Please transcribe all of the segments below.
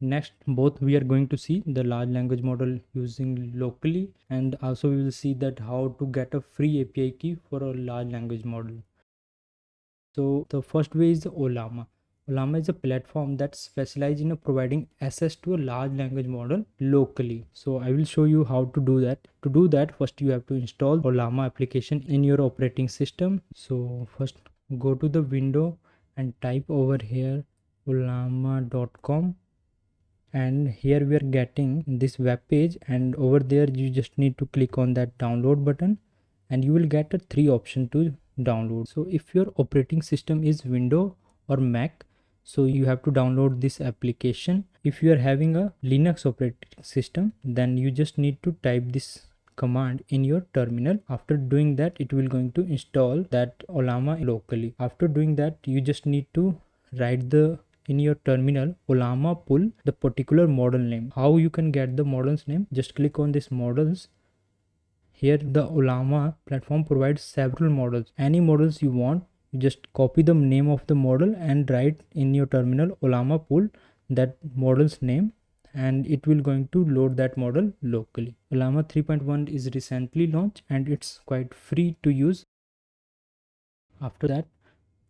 Next, both we are going to see the large language model using locally, and also we will see that how to get a free API key for a large language model. So the first way is Olama. Olama is a platform that specializes in providing access to a large language model locally. So I will show you how to do that. To do that, first you have to install Olama application in your operating system. So first go to the window and type over here olama.com, and here we are getting this web page, and over there you just need to click on that download button and you will get a three option to download. So if your operating system is Windows or Mac, so you have to download this application. If you are having a Linux operating system, then you just need to type this command in your terminal. After doing that, it will going to install that Olama locally. After doing that, you just need to write the in your terminal Olama pull the particular model name. How you can get the model's name? Just click on this models. Here the Olama platform provides several models. Any models you want, you just copy the name of the model and write in your terminal Olama pull that model's name, and it will going to load that model locally. Olama 3.1 is recently launched and it's quite free to use. After that,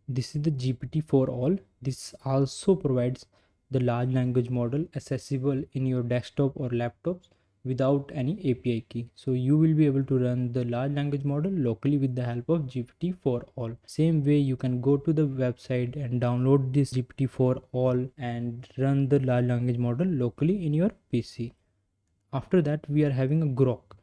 this is the GPT for all. This also provides the large language model accessible in your desktop or laptops without any API key. So you will be able to run the large language model locally with the help of GPT for all. Same way you can go to the website and download this GPT for all and run the large language model locally in your PC. After that, we are having a Grok.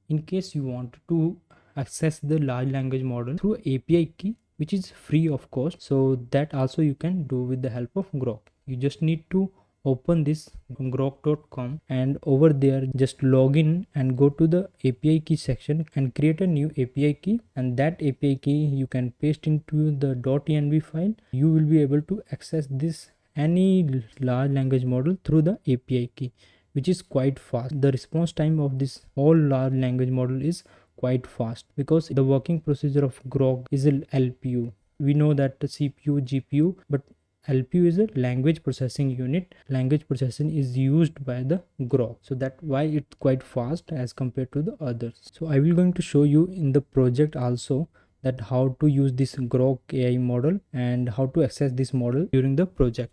In case you want to access the large language model through API key, which is free of cost, so that also you can do with the help of Grok. You just need to open this grok.com and over there just log in and go to the API key section and create a new API key, and that API key you can paste into the .env file. You will be able to access this any large language model through the API key, which is quite fast. The response time of this all large language model is quite fast because the working procedure of Grok is a LPU. We know that the CPU, GPU, but LPU is a language processing unit. Language processing is used by the Grok, so that's why it's quite fast as compared to the others. So I will going to show you in the project also that how to use this Grok AI model and how to access this model during the project.